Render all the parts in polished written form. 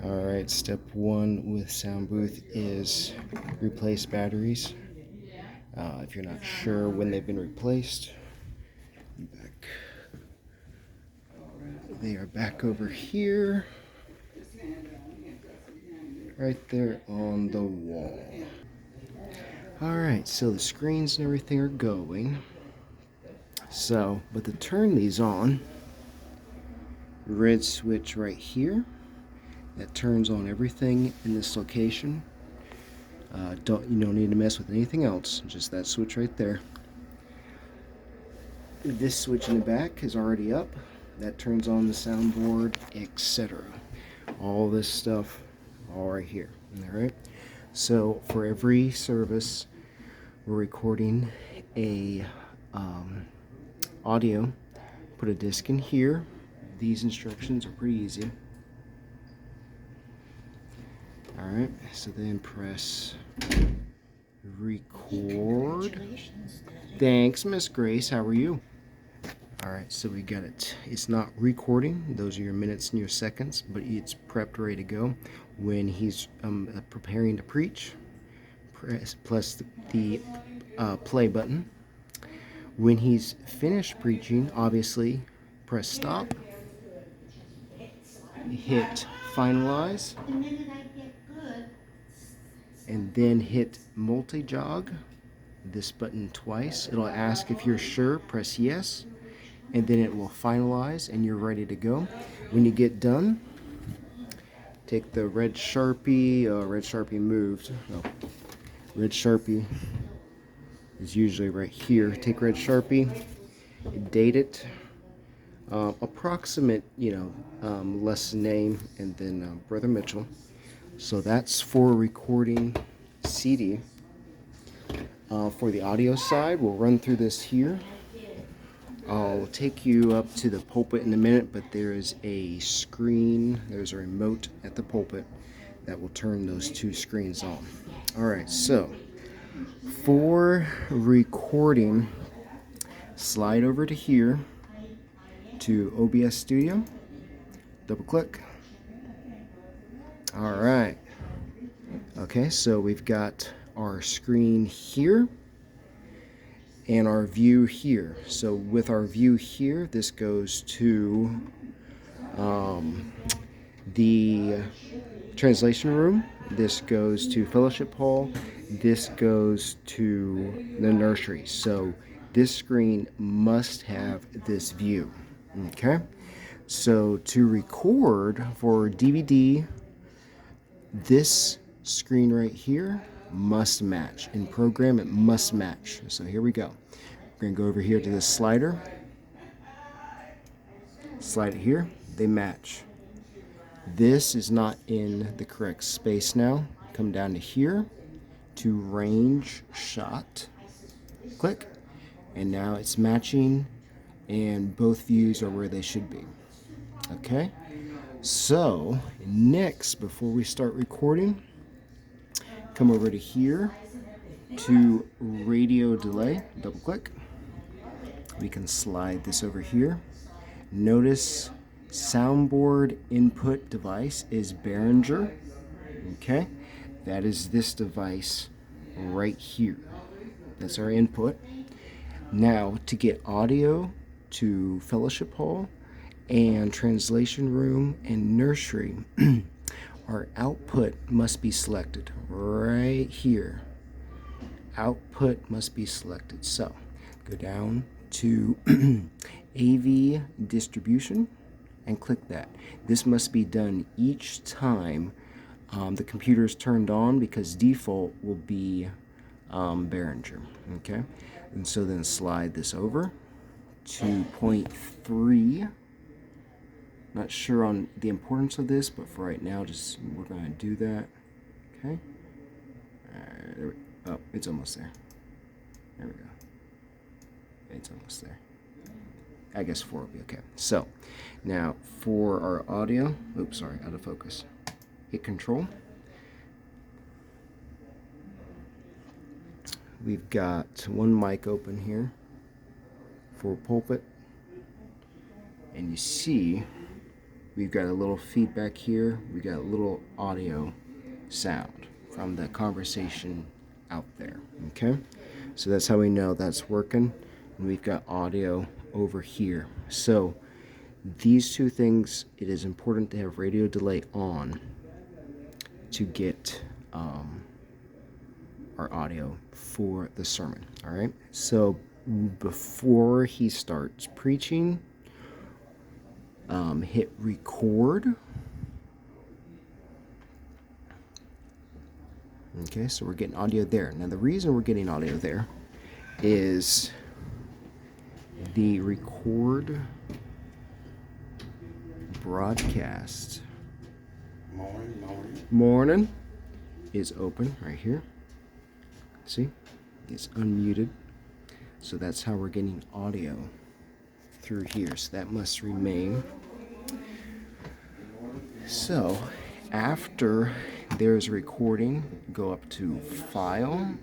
Alright, step one with sound booth is replace batteries. If you're not sure when they've been replaced, back. They are back over here, right there on the wall. Alright, so the screens and everything are going. But to turn these on, red switch right here, that turns on everything in this location. You don't need to mess with anything else, just that switch right there. This switch in the back is already up. That turns on the soundboard, etc. All this stuff, all right here. All right. So for every service, we're recording a audio. Put a disc in here. These instructions are pretty easy. All right. So then press record. Thanks, Miss Grace. How are you? Alright, so we got it. It's not recording. Those are your minutes and your seconds, but it's prepped, ready to go. When he's preparing to preach, press the play button. When he's finished preaching, obviously, press stop. Hit finalize. And then hit multi-jog. This button twice. It'll ask if you're sure, press yes. And then it will finalize and you're ready to go. When you get done, take the red Sharpie. Red Sharpie moved. Oh, red Sharpie is usually right here. Take red Sharpie, date it, approximate, lesson name, and then Brother Mitchell. So that's for recording CD. For the audio side, we'll run through this here. I'll take you up to the pulpit in a minute, but there is a screen, there's a remote at the pulpit that will turn those two screens on. Alright, so for recording, slide over to here to OBS Studio, double click. Alright, okay, so we've got our screen here and our view here. So with our view here, this goes to the translation room. This goes to fellowship hall. This goes to the nursery. So this screen must have this view. Okay? So to record for DVD, this screen right here must match. In program, it must match. So here we go. We're going to go over here to this slider. Slide it here. They match. This is not in the correct space now. Come down to here to range shot. Click. And now it's matching and both views are where they should be. Okay? So, next, before we start recording, come over to here to radio delay, double click. We can slide this over here. Notice soundboard input device is Behringer. Okay, that is this device right here. That's our input. Now to get audio to fellowship hall and translation room and nursery, our output must be selected right here. Output must be selected. So go down to AV distribution and click that. This must be done each time the computer is turned on, because default will be Behringer. Okay, and so then slide this over to point 3. Not sure on the importance of this, but for right now, we're going to do that. Okay. Oh, it's almost there. There we go. It's almost there. I guess 4 will be okay. So, now for our audio, oops, sorry, out of focus. Hit Control. We've got one mic open here for pulpit. And you see we've got a little feedback here. We got a little audio sound from the conversation out there. Okay, so that's how we know that's working. And we've got audio over here. So these two things, it is important to have radio delay on to get our audio for the sermon. All right, so before he starts preaching, hit record. Okay, so we're getting audio there. Now the reason we're getting audio there is the record broadcast morning is open right here. See, it's unmuted, so that's how we're getting audio through here. So that must remain. So after there's a recording, go up to File,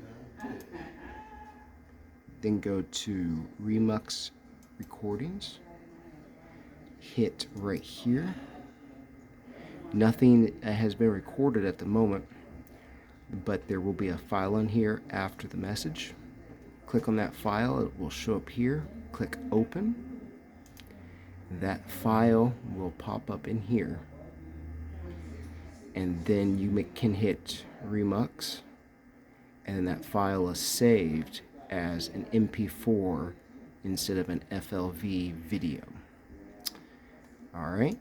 then go to Remux Recordings, hit right here. Nothing has been recorded at the moment, but there will be a file in here after the message. Click on that file, it will show up here. Click Open. That file will pop up in here. And then you can hit Remux, and that file is saved as an MP4 instead of an FLV video. All right,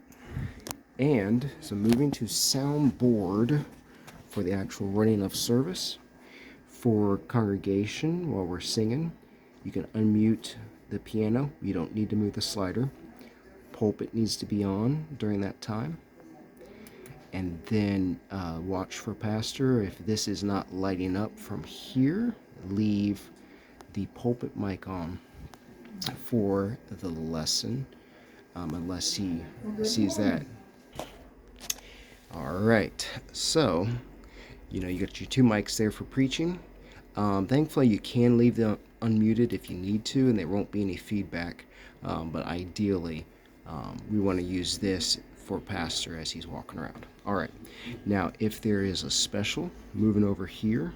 and so moving to soundboard for the actual running of service. For congregation, while we're singing, you can unmute the piano. You don't need to move the slider. Pulpit needs to be on during that time. And then watch for pastor. If this is not lighting up from here, leave the pulpit mic on for the lesson, unless he sees that. All right, so you got your two mics there for preaching. Thankfully, you can leave them unmuted if you need to, and there won't be any feedback. But ideally, we want to use this for pastor as he's walking around. All right, now if there is a special, moving over here,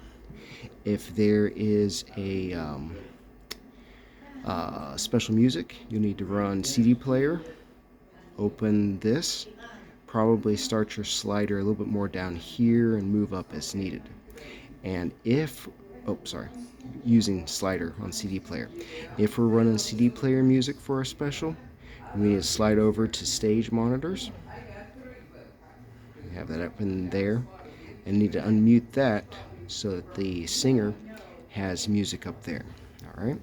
if there is a special music, you need to run CD player, open this, probably start your slider a little bit more down here and move up as needed. And using slider on CD player. If we're running CD player music for a special, we need to slide over to stage monitors. We have that up in there, and need to unmute that so that the singer has music up there. All right,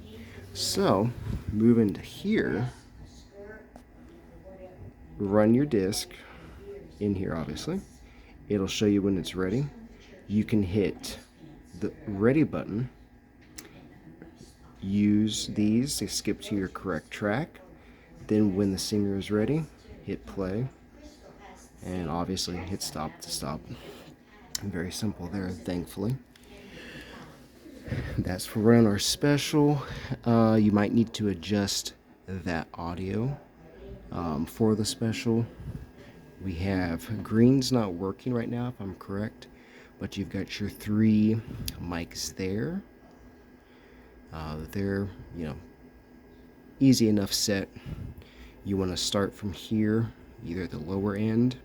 so moving to here, run your disc in here. Obviously, it'll show you when it's ready. You can hit the ready button, use these to skip to your correct track. Then when the singer is ready, hit play, and obviously hit stop to stop. Very simple there, thankfully. That's for running our special. You might need to adjust that audio for the special. We have green's not working right now, if I'm correct, but you've got your three mics there. They're, easy enough set. You want to start from here, either at the lower end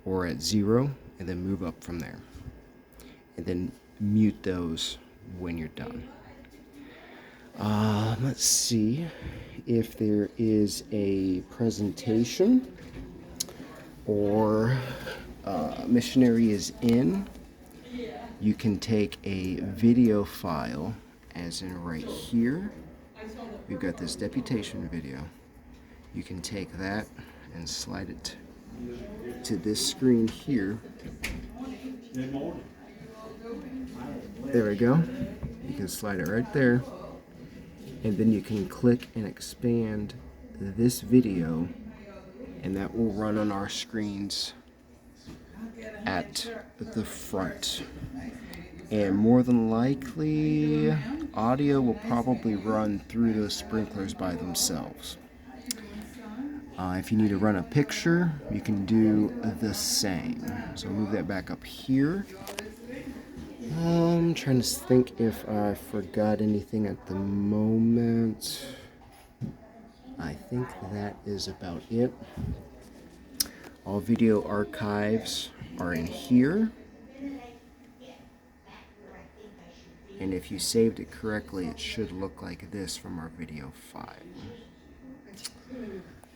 or at 0, and then move up from there. And then mute those when you're done. Let's see if there is a presentation or missionary is in. You can take a video file, as in right here. We've got this deputation video. You can take that and slide it to this screen here. There we go. You can slide it right there, and then you can click and expand this video, and that will run on our screens at the front. And more than likely, audio will probably run through those sprinklers by themselves. If you need to run a picture, you can do the same. So I'll move that back up here. I'm trying to think if I forgot anything at the moment. I think that is about it. All video archives are in here. And if you saved it correctly, it should look like this from our video file.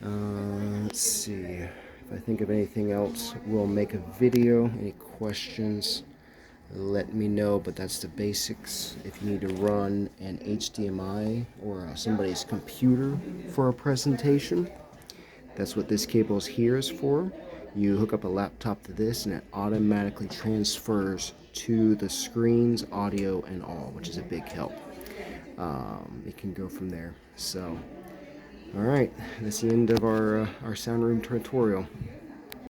Let's see. If I think of anything else, we'll make a video. Any questions, let me know, but that's the basics. If you need to run an HDMI or somebody's computer for a presentation, that's what this cable here is for. You hook up a laptop to this and it automatically transfers to the screens, audio, and all, which is a big help. It can go from there. So, all right, that's the end of our sound room tutorial.